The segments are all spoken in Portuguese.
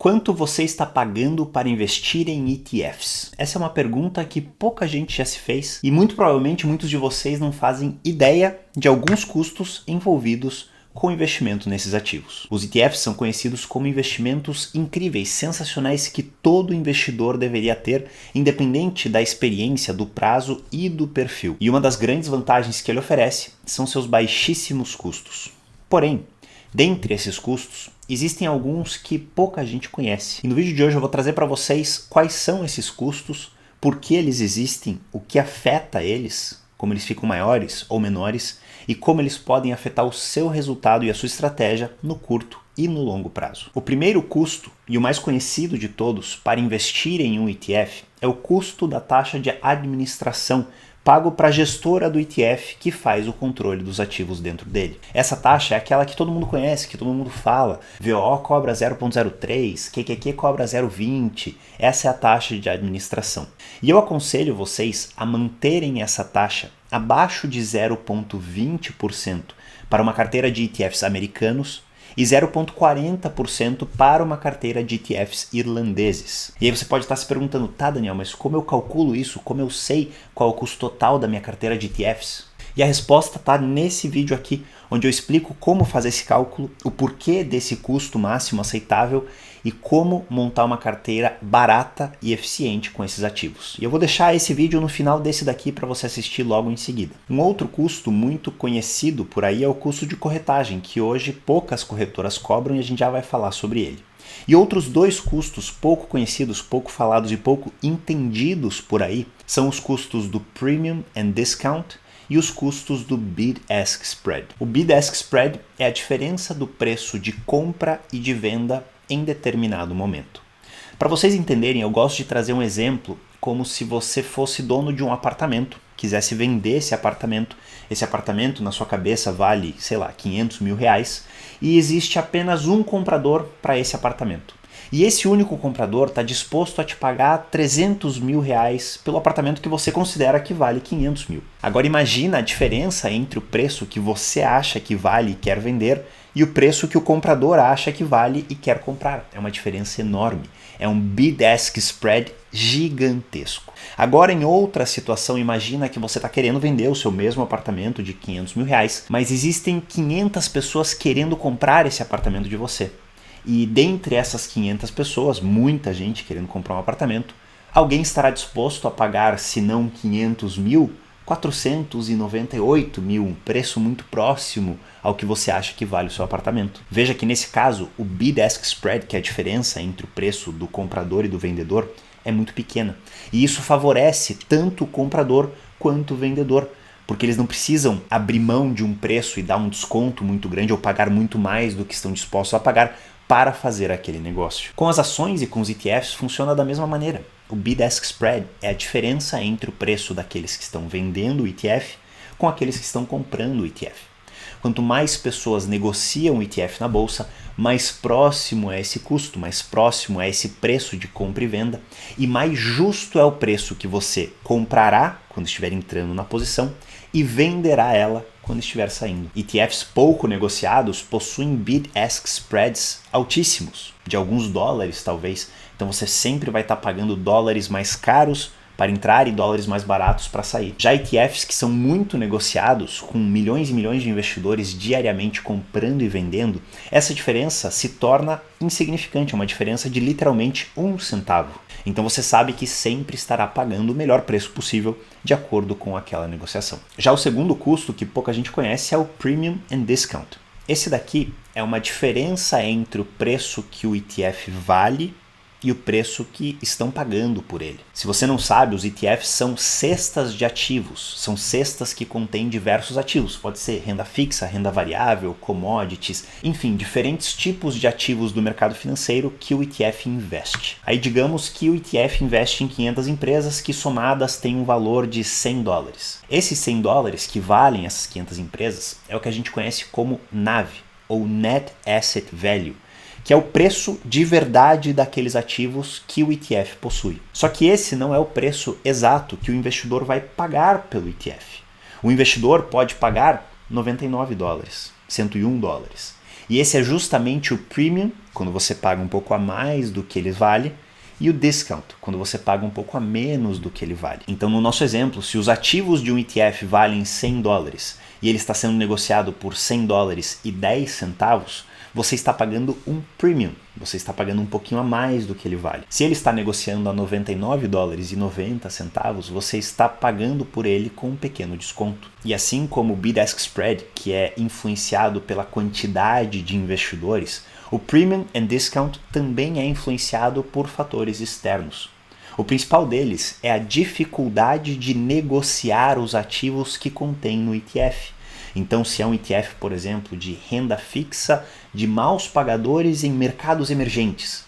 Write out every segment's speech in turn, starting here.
Quanto você está pagando para investir em ETFs? Essa é uma pergunta que pouca gente já se fez e muito provavelmente muitos de vocês não fazem ideia de alguns custos envolvidos com o investimento nesses ativos. Os ETFs são conhecidos como investimentos incríveis, sensacionais que todo investidor deveria ter, independente da experiência, do prazo e do perfil. E uma das grandes vantagens que ele oferece são seus baixíssimos custos. Porém, dentre esses custos, existem alguns que pouca gente conhece. E no vídeo de hoje eu vou trazer para vocês quais são esses custos, por que eles existem, o que afeta eles, como eles ficam maiores ou menores, e como eles podem afetar o seu resultado e a sua estratégia no curto e no longo prazo. O primeiro custo, e o mais conhecido de todos, para investir em um ETF, é o custo da taxa de administração, pago para a gestora do ETF que faz o controle dos ativos dentro dele. Essa taxa é aquela que todo mundo conhece, que todo mundo fala. VO cobra 0,03, QQQ cobra 0,20. Essa é a taxa de administração. E eu aconselho vocês a manterem essa taxa abaixo de 0,20% para uma carteira de ETFs americanos e 0,40% para uma carteira de ETFs irlandeses. E aí você pode estar se perguntando, tá Daniel, mas como eu calculo isso? Como eu sei qual é o custo total da minha carteira de ETFs? E a resposta está nesse vídeo aqui, onde eu explico como fazer esse cálculo, o porquê desse custo máximo aceitável e como montar uma carteira barata e eficiente com esses ativos. E eu vou deixar esse vídeo no final desse daqui para você assistir logo em seguida. Um outro custo muito conhecido por aí é o custo de corretagem, que hoje poucas corretoras cobram e a gente já vai falar sobre ele. E outros dois custos pouco conhecidos, pouco falados e pouco entendidos por aí são os custos do Premium and Discount e os custos do Bid-Ask Spread. O Bid-Ask Spread é a diferença do preço de compra e de venda em determinado momento. Para vocês entenderem, eu gosto de trazer um exemplo como se você fosse dono de um apartamento, quisesse vender esse apartamento na sua cabeça vale, sei lá, 500 mil reais, e existe apenas um comprador para esse apartamento. E esse único comprador está disposto a te pagar 300 mil reais pelo apartamento que você considera que vale 500 mil. Agora imagina a diferença entre o preço que você acha que vale e quer vender e o preço que o comprador acha que vale e quer comprar. É uma diferença enorme. É um bid-ask spread gigantesco. Agora, em outra situação, imagina que você está querendo vender o seu mesmo apartamento de 500 mil reais, mas existem 500 pessoas querendo comprar esse apartamento de você. E dentre essas 500 pessoas, muita gente querendo comprar um apartamento, alguém estará disposto a pagar, se não 500 mil, 498 mil, um preço muito próximo ao que você acha que vale o seu apartamento. Veja que nesse caso, o bid-ask spread, que é a diferença entre o preço do comprador e do vendedor, é muito pequena. E isso favorece tanto o comprador quanto o vendedor, porque eles não precisam abrir mão de um preço e dar um desconto muito grande ou pagar muito mais do que estão dispostos a pagar para fazer aquele negócio. Com as ações e com os ETFs funciona da mesma maneira. O bid-ask spread é a diferença entre o preço daqueles que estão vendendo o ETF com aqueles que estão comprando o ETF. Quanto mais pessoas negociam o ETF na bolsa, mais próximo é esse custo, mais próximo é esse preço de compra e venda e mais justo é o preço que você comprará quando estiver entrando na posição e venderá ela quando estiver saindo. ETFs pouco negociados possuem bid-ask spreads altíssimos, de alguns dólares talvez, então você sempre vai estar pagando dólares mais caros para entrar e dólares mais baratos para sair. Já ETFs que são muito negociados, com milhões e milhões de investidores diariamente comprando e vendendo, essa diferença se torna insignificante, é uma diferença de literalmente 1 centavo. Então você sabe que sempre estará pagando o melhor preço possível de acordo com aquela negociação. Já o segundo custo, que pouca gente conhece, é o Premium and Discount. Esse daqui é uma diferença entre o preço que o ETF vale e o preço que estão pagando por ele. Se você não sabe, os ETFs são cestas de ativos, são cestas que contêm diversos ativos, pode ser renda fixa, renda variável, commodities, enfim, diferentes tipos de ativos do mercado financeiro que o ETF investe. Aí digamos que o ETF investe em 500 empresas que somadas têm um valor de 100 dólares. Esses 100 dólares que valem essas 500 empresas é o que a gente conhece como NAV, ou Net Asset Value, que é o preço de verdade daqueles ativos que o ETF possui. Só que esse não é o preço exato que o investidor vai pagar pelo ETF. O investidor pode pagar 99 dólares, 101 dólares. E esse é justamente o premium, quando você paga um pouco a mais do que ele vale, e o discount, quando você paga um pouco a menos do que ele vale. Então, no nosso exemplo, se os ativos de um ETF valem $100 e ele está sendo negociado por $100,10, você está pagando um premium, você está pagando um pouquinho a mais do que ele vale. Se ele está negociando a $99,90, você está pagando por ele com um pequeno desconto. E assim como o bid-ask spread, que é influenciado pela quantidade de investidores, o premium and discount também é influenciado por fatores externos. O principal deles é a dificuldade de negociar os ativos que contém no ETF. Então, se é um ETF, por exemplo, de renda fixa de maus pagadores em mercados emergentes,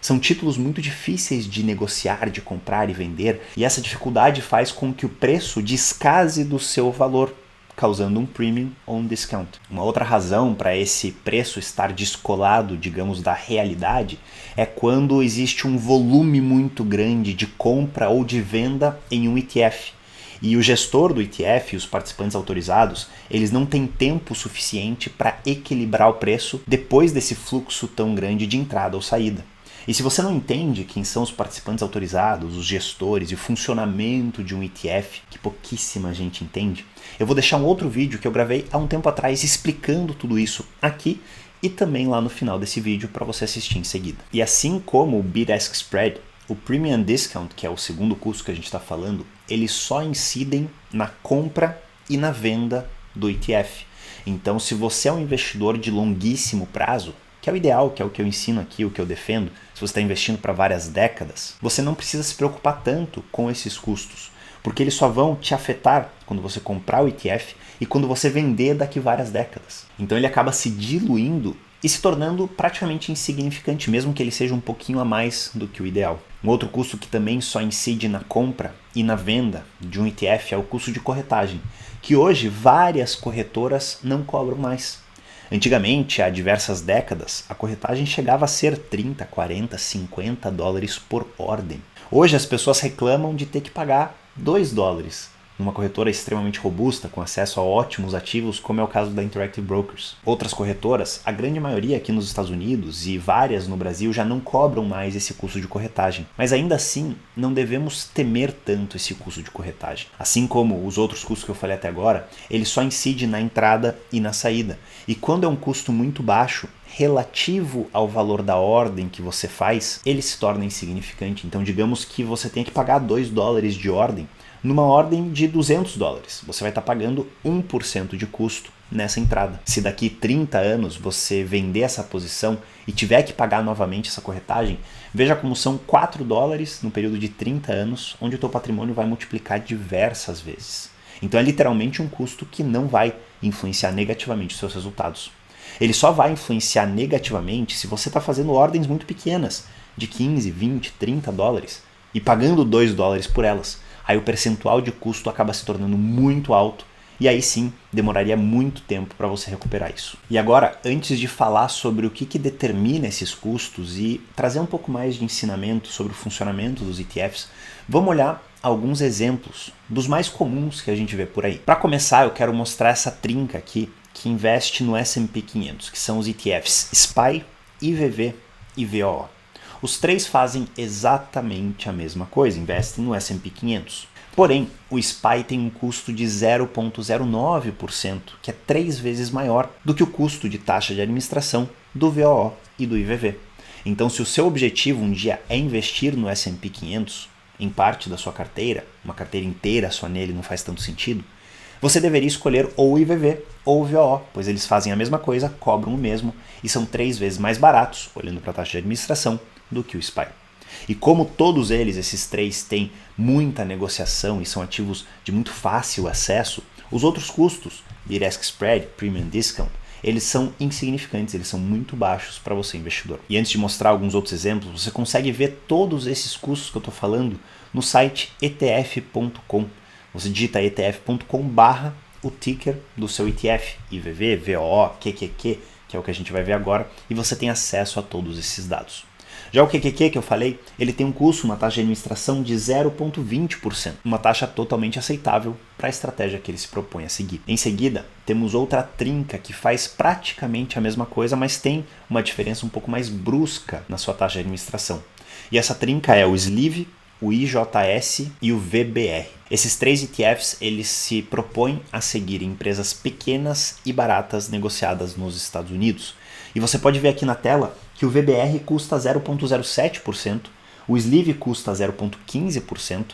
são títulos muito difíceis de negociar, de comprar e vender, e essa dificuldade faz com que o preço descase do seu valor, causando um premium ou um discount. Uma outra razão para esse preço estar descolado, digamos, da realidade, é quando existe um volume muito grande de compra ou de venda em um ETF. E o gestor do ETF e os participantes autorizados, eles não têm tempo suficiente para equilibrar o preço depois desse fluxo tão grande de entrada ou saída. E se você não entende quem são os participantes autorizados, os gestores e o funcionamento de um ETF, que pouquíssima gente entende, eu vou deixar um outro vídeo que eu gravei há um tempo atrás explicando tudo isso aqui e também lá no final desse vídeo para você assistir em seguida. E assim como o bid-ask spread, o premium and discount, que é o segundo custo que a gente está falando, eles só incidem na compra e na venda do ETF. Então, se você é um investidor de longuíssimo prazo, que é o ideal, que é o que eu ensino aqui, o que eu defendo, se você está investindo para várias décadas, você não precisa se preocupar tanto com esses custos, porque eles só vão te afetar quando você comprar o ETF e quando você vender daqui várias décadas. Então ele acaba se diluindo e se tornando praticamente insignificante, mesmo que ele seja um pouquinho a mais do que o ideal. Um outro custo que também só incide na compra e na venda de um ETF é o custo de corretagem, que hoje várias corretoras não cobram mais. Antigamente, há diversas décadas, a corretagem chegava a ser 30, 40, 50 dólares por ordem. Hoje as pessoas reclamam de ter que pagar $2 numa corretora extremamente robusta, com acesso a ótimos ativos, como é o caso da Interactive Brokers. Outras corretoras, a grande maioria aqui nos Estados Unidos e várias no Brasil, já não cobram mais esse custo de corretagem. Mas ainda assim, não devemos temer tanto esse custo de corretagem. Assim como os outros custos que eu falei até agora, ele só incide na entrada e na saída. E quando é um custo muito baixo, relativo ao valor da ordem que você faz, ele se torna insignificante. Então, digamos que você tem que pagar $2 de ordem, numa ordem de $200, você vai estar pagando 1% de custo nessa entrada. Se daqui 30 anos você vender essa posição e tiver que pagar novamente essa corretagem, veja como são $4 no período de 30 anos, onde o teu patrimônio vai multiplicar diversas vezes. Então é literalmente um custo que não vai influenciar negativamente os seus resultados. Ele só vai influenciar negativamente se você está fazendo ordens muito pequenas, de 15, 20, 30 dólares, e pagando $2 por elas. Aí o percentual de custo acaba se tornando muito alto e aí sim demoraria muito tempo para você recuperar isso. E agora, antes de falar sobre o que determina esses custos e trazer um pouco mais de ensinamento sobre o funcionamento dos ETFs, vamos olhar alguns exemplos dos mais comuns que a gente vê por aí. Para começar, eu quero mostrar essa trinca aqui que investe no S&P 500, que são os ETFs SPY, IVV e VOO. Os três fazem exatamente a mesma coisa, investem no S&P 500. Porém, o SPY tem um custo de 0,09%, que é 3 vezes maior do que o custo de taxa de administração do VOO e do IVV. Então, se o seu objetivo um dia é investir no S&P 500, em parte da sua carteira, uma carteira inteira só nele não faz tanto sentido, você deveria escolher ou o IVV ou o VOO, pois eles fazem a mesma coisa, cobram o mesmo e são 3 vezes mais baratos, olhando para a taxa de administração, do que o SPY. E como todos eles, esses três, têm muita negociação e são ativos de muito fácil acesso, os outros custos, bid-ask spread, premium discount, eles são insignificantes, eles são muito baixos para você investidor. E antes de mostrar alguns outros exemplos, você consegue ver todos esses custos que eu estou falando no site etf.com. Você digita etf.com/ o ticker do seu ETF, IVV, VOO, QQQ, que é o que a gente vai ver agora, e você tem acesso a todos esses dados. Já o QQQ que eu falei, ele tem um custo, uma taxa de administração de 0,20%, uma taxa totalmente aceitável para a estratégia que ele se propõe a seguir. Em seguida, temos outra trinca que faz praticamente a mesma coisa, mas tem uma diferença um pouco mais brusca na sua taxa de administração. E essa trinca é o Sleeve, o IJS e o VBR. Esses 3 ETFs eles se propõem a seguir empresas pequenas e baratas negociadas nos Estados Unidos. E você pode ver aqui na tela que o VBR custa 0,07%, o Sleeve custa 0,15%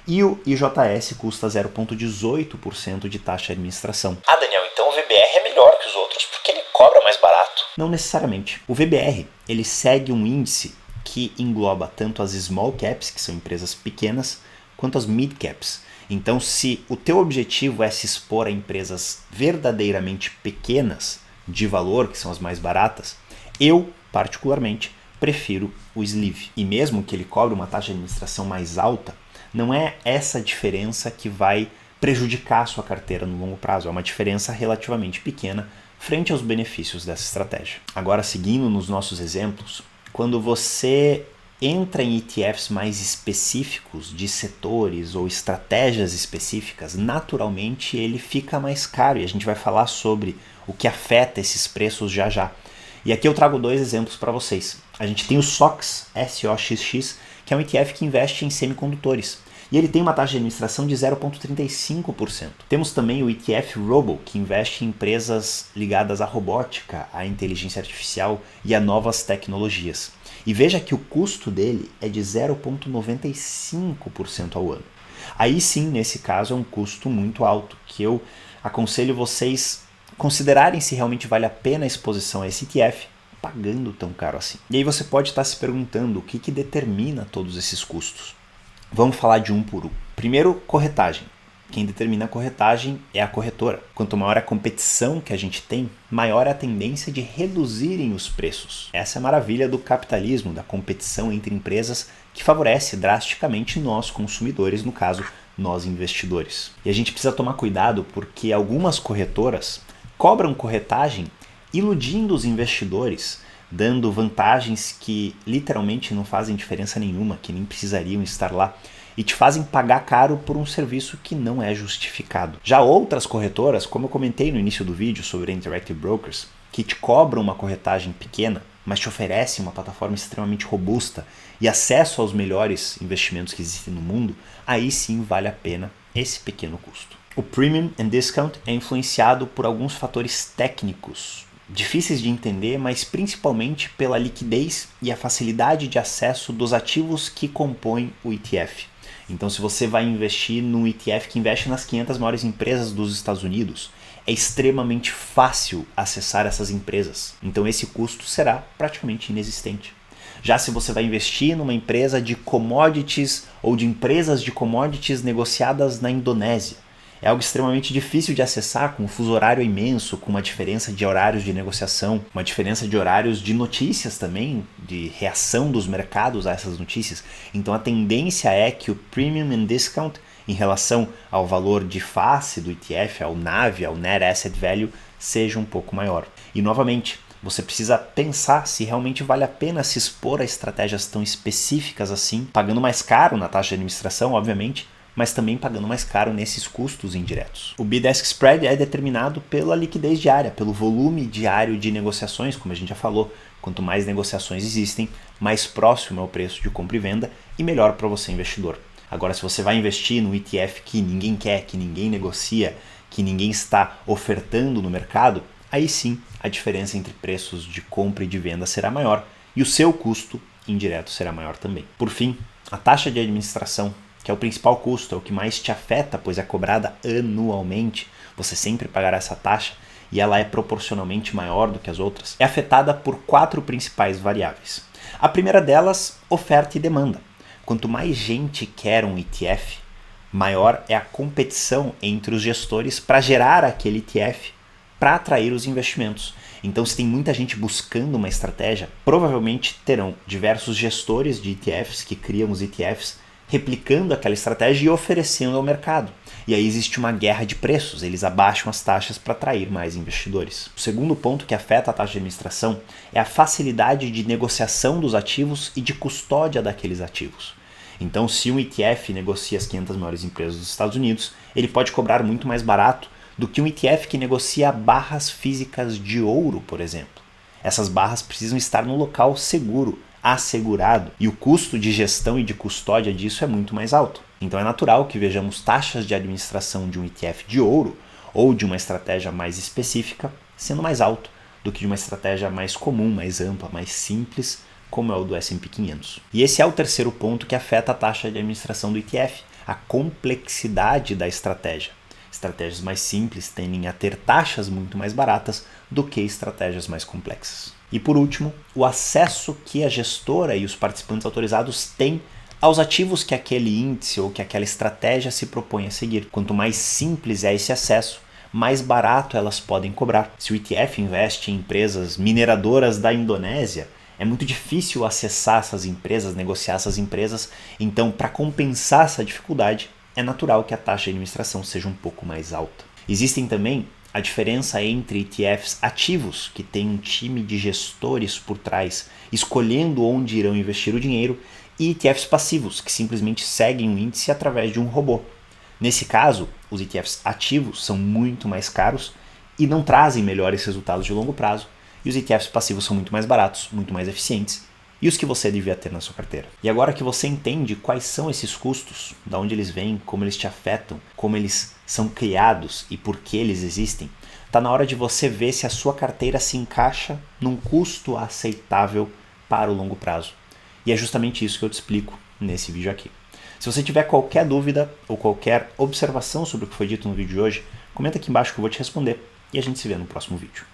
e o IJS custa 0,18% de taxa de administração. Ah, Daniel, então o VBR é melhor que os outros, porque ele cobra mais barato. Não necessariamente. O VBR ele segue um índice que engloba tanto as small caps, que são empresas pequenas, quanto as mid caps. Então, se o teu objetivo é se expor a empresas verdadeiramente pequenas, de valor, que são as mais baratas, eu, particularmente, prefiro o Sleeve. E mesmo que ele cobre uma taxa de administração mais alta, não é essa diferença que vai prejudicar a sua carteira no longo prazo. É uma diferença relativamente pequena frente aos benefícios dessa estratégia. Agora, seguindo nos nossos exemplos, quando você entra em ETFs mais específicos de setores ou estratégias específicas, naturalmente ele fica mais caro e a gente vai falar sobre o que afeta esses preços já já. E aqui eu trago 2 exemplos para vocês. A gente tem o SOX, SOXX, que é um ETF que investe em semicondutores. E ele tem uma taxa de administração de 0,35%. Temos também o ETF Robo, que investe em empresas ligadas à robótica, à inteligência artificial e a novas tecnologias. E veja que o custo dele é de 0,95% ao ano. Aí sim, nesse caso, é um custo muito alto, que eu aconselho vocês considerarem se realmente vale a pena a exposição a esse ETF, pagando tão caro assim. E aí você pode estar se perguntando o que determina todos esses custos. Vamos falar de um por um. Primeiro, corretagem. Quem determina a corretagem é a corretora. Quanto maior a competição que a gente tem, maior é a tendência de reduzirem os preços. Essa é a maravilha do capitalismo, da competição entre empresas, que favorece drasticamente nós consumidores, no caso, nós investidores. E a gente precisa tomar cuidado porque algumas corretoras cobram corretagem iludindo os investidores, dando vantagens que literalmente não fazem diferença nenhuma, que nem precisariam estar lá, e te fazem pagar caro por um serviço que não é justificado. Já outras corretoras, como eu comentei no início do vídeo sobre a Interactive Brokers, que te cobram uma corretagem pequena, mas te oferecem uma plataforma extremamente robusta e acesso aos melhores investimentos que existem no mundo, aí sim vale a pena esse pequeno custo. O Premium and Discount é influenciado por alguns fatores técnicos, difíceis de entender, mas principalmente pela liquidez e a facilidade de acesso dos ativos que compõem o ETF. Então, se você vai investir num ETF que investe nas 500 maiores empresas dos Estados Unidos, é extremamente fácil acessar essas empresas. Então, esse custo será praticamente inexistente. Já se você vai investir numa empresa de commodities ou de empresas de commodities negociadas na Indonésia, é algo extremamente difícil de acessar, com um fuso horário imenso, com uma diferença de horários de negociação, uma diferença de horários de notícias também, de reação dos mercados a essas notícias. Então a tendência é que o Premium and Discount, em relação ao valor de face do ETF, ao NAV, ao Net Asset Value, seja um pouco maior. E novamente, você precisa pensar se realmente vale a pena se expor a estratégias tão específicas assim, pagando mais caro na taxa de administração, obviamente, mas também pagando mais caro nesses custos indiretos. O Bid-Ask Spread é determinado pela liquidez diária, pelo volume diário de negociações, como a gente já falou. Quanto mais negociações existem, mais próximo é o preço de compra e venda e melhor para você investidor. Agora, se você vai investir no ETF que ninguém quer, que ninguém negocia, que ninguém está ofertando no mercado, aí sim a diferença entre preços de compra e de venda será maior e o seu custo indireto será maior também. Por fim, a taxa de administração, que é o principal custo, é o que mais te afeta, pois é cobrada anualmente, você sempre pagará essa taxa e ela é proporcionalmente maior do que as outras, é afetada por 4 principais variáveis. A primeira delas, oferta e demanda. Quanto mais gente quer um ETF, maior é a competição entre os gestores para gerar aquele ETF para atrair os investimentos. Então, se tem muita gente buscando uma estratégia, provavelmente terão diversos gestores de ETFs que criam os ETFs replicando aquela estratégia e oferecendo ao mercado. E aí existe uma guerra de preços, eles abaixam as taxas para atrair mais investidores. O segundo ponto que afeta a taxa de administração é a facilidade de negociação dos ativos e de custódia daqueles ativos. Então, se um ETF negocia as 500 maiores empresas dos Estados Unidos, ele pode cobrar muito mais barato do que um ETF que negocia barras físicas de ouro, por exemplo. Essas barras precisam estar no local seguro, assegurado, e o custo de gestão e de custódia disso é muito mais alto. Então é natural que vejamos taxas de administração de um ETF de ouro ou de uma estratégia mais específica sendo mais alto do que de uma estratégia mais comum, mais ampla, mais simples, como é o do S&P 500. E esse é o terceiro ponto que afeta a taxa de administração do ETF, a complexidade da estratégia. Estratégias mais simples tendem a ter taxas muito mais baratas do que estratégias mais complexas. E por último, o acesso que a gestora e os participantes autorizados têm aos ativos que aquele índice ou que aquela estratégia se propõe a seguir. Quanto mais simples é esse acesso, mais barato elas podem cobrar. Se o ETF investe em empresas mineradoras da Indonésia, é muito difícil acessar essas empresas, negociar essas empresas, então para compensar essa dificuldade, é natural que a taxa de administração seja um pouco mais alta. Existem também a diferença entre ETFs ativos, que tem um time de gestores por trás, escolhendo onde irão investir o dinheiro, e ETFs passivos, que simplesmente seguem o índice através de um robô. Nesse caso, os ETFs ativos são muito mais caros e não trazem melhores resultados de longo prazo, e os ETFs passivos são muito mais baratos, muito mais eficientes, e os que você devia ter na sua carteira. E agora que você entende quais são esses custos, de onde eles vêm, como eles te afetam, como eles são criados e por que eles existem, está na hora de você ver se a sua carteira se encaixa num custo aceitável para o longo prazo. E é justamente isso que eu te explico nesse vídeo aqui. Se você tiver qualquer dúvida ou qualquer observação sobre o que foi dito no vídeo de hoje, comenta aqui embaixo que eu vou te responder e a gente se vê no próximo vídeo.